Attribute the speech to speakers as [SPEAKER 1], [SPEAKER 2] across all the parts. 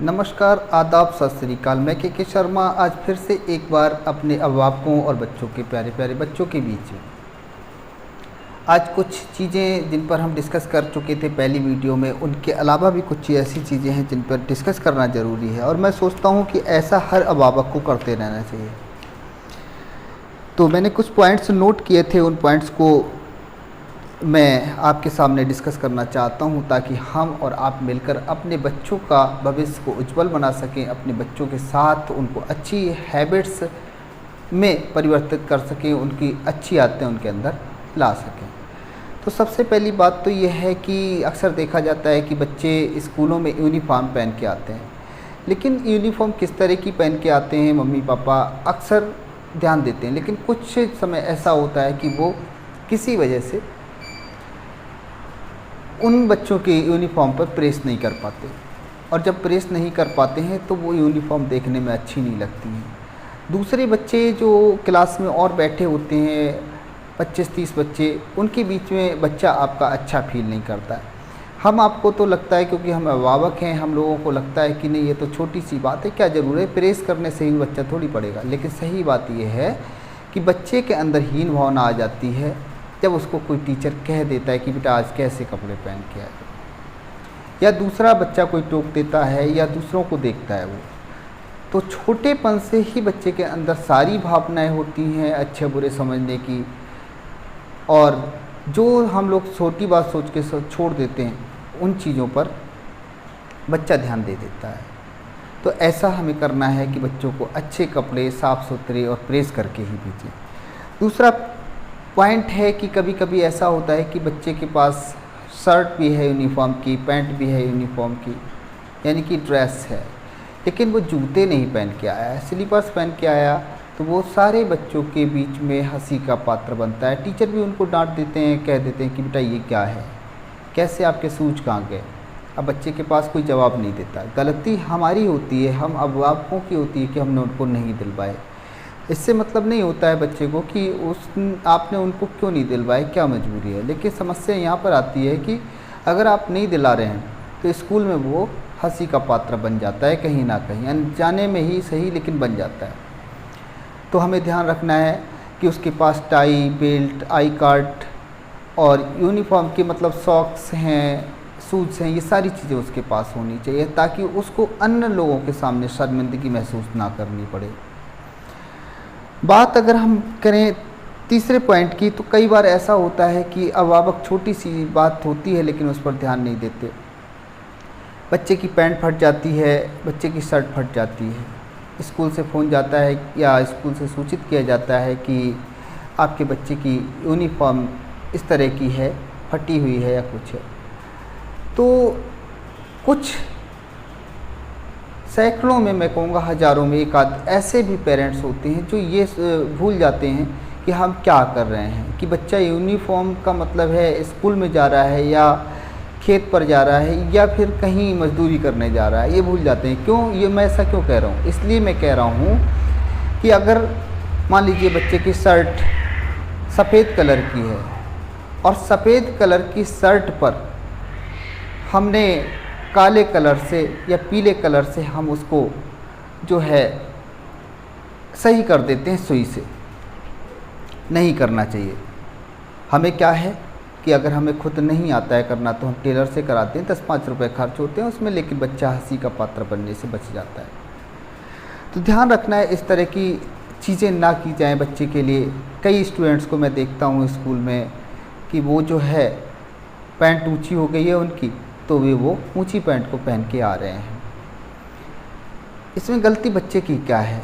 [SPEAKER 1] नमस्कार, आदाब, सत श्री अकाल। मैं के शर्मा आज फिर से एक बार अपने अभिभावकों और बच्चों के प्यारे प्यारे बच्चों के बीच में आज कुछ चीज़ें जिन पर हम डिस्कस कर चुके थे पहली वीडियो में, उनके अलावा भी कुछ ऐसी चीज़ें हैं जिन पर डिस्कस करना ज़रूरी है और मैं सोचता हूँ कि ऐसा हर अभिभावक को करते रहना चाहिए। तो मैंने कुछ पॉइंट्स नोट किए थे, उन पॉइंट्स को मैं आपके सामने डिस्कस करना चाहता हूं ताकि हम और आप मिलकर अपने बच्चों का भविष्य को उज्जवल बना सकें, अपने बच्चों के साथ उनको अच्छी हैबिट्स में परिवर्तित कर सकें, उनकी अच्छी आदतें उनके अंदर ला सकें। तो सबसे पहली बात तो ये है कि अक्सर देखा जाता है कि बच्चे स्कूलों में यूनिफॉर्म पहन के आते हैं, लेकिन यूनिफॉर्म किस तरह की पहन के आते हैं मम्मी पापा अक्सर ध्यान देते हैं, लेकिन कुछ समय ऐसा होता है कि वो किसी वजह से उन बच्चों के यूनिफॉर्म पर प्रेस नहीं कर पाते, और जब प्रेस नहीं कर पाते हैं तो वो यूनिफॉर्म देखने में अच्छी नहीं लगती हैं। दूसरे बच्चे जो क्लास में और बैठे होते हैं 25-30 बच्चे, उनके बीच में बच्चा आपका अच्छा फील नहीं करता है। हम आपको तो लगता है क्योंकि हम अभिभावक हैं, हम लोगों को लगता है कि नहीं ये तो छोटी सी बात है, क्या ज़रूर है, प्रेस करने से ही बच्चा थोड़ी पढ़ेगा। लेकिन सही बात ये है कि बच्चे के अंदर हीन भावना आ जाती है जब उसको कोई टीचर कह देता है कि बेटा आज कैसे कपड़े पहन के आए, या दूसरा बच्चा कोई टोक देता है या दूसरों को देखता है वो। तो छोटेपन से ही बच्चे के अंदर सारी भावनाएं होती हैं अच्छे बुरे समझने की, और जो हम लोग छोटी बात सोच के छोड़ देते हैं उन चीज़ों पर बच्चा ध्यान दे देता है। तो ऐसा हमें करना है कि बच्चों को अच्छे कपड़े साफ़ सुथरे और प्रेस करके ही भेजें। दूसरा पॉइंट है कि कभी कभी ऐसा होता है कि बच्चे के पास शर्ट भी है यूनिफॉर्म की, पैंट भी है यूनिफॉर्म की, यानी कि ड्रेस है, लेकिन वो जूते नहीं पहन के आया है, स्लीपर्स पहन के आया, तो वो सारे बच्चों के बीच में हंसी का पात्र बनता है। टीचर भी उनको डांट देते हैं, कह देते हैं कि बेटा ये क्या है, कैसे आपके शूज कहाँ गए। अब बच्चे के पास कोई जवाब नहीं देता। गलती हमारी होती है, हम अभिभावकों की होती है कि हमने उनको नहीं दिलवाए। इससे मतलब नहीं होता है बच्चे को कि आपने उनको क्यों नहीं दिलवाए, क्या मजबूरी है। लेकिन समस्या यहाँ पर आती है कि अगर आप नहीं दिला रहे हैं तो स्कूल में वो हंसी का पात्र बन जाता है, कहीं ना कहीं अनजाने में ही सही, लेकिन बन जाता है। तो हमें ध्यान रखना है कि उसके पास टाई, बेल्ट, आई कार्ड और यूनिफॉर्म के मतलब सॉक्स हैं, शूज़ हैं, ये सारी चीज़ें उसके पास होनी चाहिए ताकि उसको अन्य लोगों के सामने शर्मिंदगी महसूस ना करनी पड़े। बात अगर हम करें तीसरे पॉइंट की, तो कई बार ऐसा होता है कि अभिभावक छोटी सी बात होती है लेकिन उस पर ध्यान नहीं देते। बच्चे की पैंट फट जाती है, बच्चे की शर्ट फट जाती है, स्कूल से फ़ोन जाता है या स्कूल से सूचित किया जाता है कि आपके बच्चे की यूनिफॉर्म इस तरह की है, फटी हुई है या कुछ है। तो कुछ सैकड़ों में, मैं कहूँगा हज़ारों में एक आध ऐसे भी पेरेंट्स होते हैं जो ये भूल जाते हैं कि हम क्या कर रहे हैं, कि बच्चा यूनिफॉर्म का मतलब है स्कूल में जा रहा है या खेत पर जा रहा है या फिर कहीं मजदूरी करने जा रहा है। ये भूल जाते हैं। क्यों, ये मैं ऐसा क्यों कह रहा हूँ, इसलिए मैं कह रहा हूँ कि अगर मान लीजिए बच्चे की शर्ट सफ़ेद कलर की है और सफ़ेद कलर की शर्ट पर हमने काले कलर से या पीले कलर से हम उसको जो है सही कर देते हैं सुई से। नहीं करना चाहिए। हमें क्या है कि अगर हमें खुद नहीं आता है करना तो हम टेलर से कराते हैं, 10-5 रुपये खर्च होते हैं उसमें, लेकिन बच्चा हंसी का पात्र बनने से बच जाता है। तो ध्यान रखना है इस तरह की चीज़ें ना की जाएं बच्चे के लिए। कई स्टूडेंट्स को मैं देखता हूँ स्कूल में कि वो जो है पैंट ऊँची हो गई है उनकी, तो वो ऊंची पैंट को पहन के आ रहे हैं। इसमें गलती बच्चे की क्या है?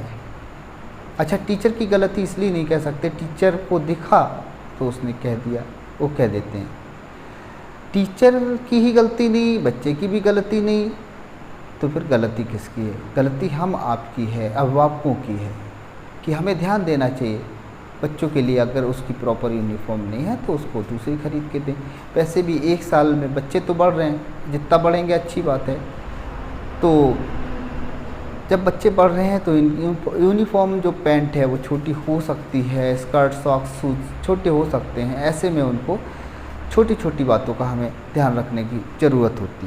[SPEAKER 1] अच्छा, टीचर की गलती इसलिए नहीं कह सकते, टीचर को दिखा तो उसने कह दिया, वो कह देते हैं। टीचर की ही गलती नहीं, बच्चे की भी गलती नहीं, तो फिर गलती किसकी है? गलती हम आपकी है, अभिभावकों की है कि हमें ध्यान देना चाहिए बच्चों के लिए। अगर उसकी प्रॉपर यूनिफॉर्म नहीं है तो उसको दूसरी खरीद के दें। वैसे भी एक साल में बच्चे तो बढ़ रहे हैं, जितना बढ़ेंगे अच्छी बात है। तो जब बच्चे बढ़ रहे हैं तो यूनिफॉर्म जो पैंट है वो छोटी हो सकती है, स्कर्ट, सॉक्स, शूज छोटे हो सकते हैं। ऐसे में उनको छोटी छोटी बातों का हमें ध्यान रखने की ज़रूरत होती है।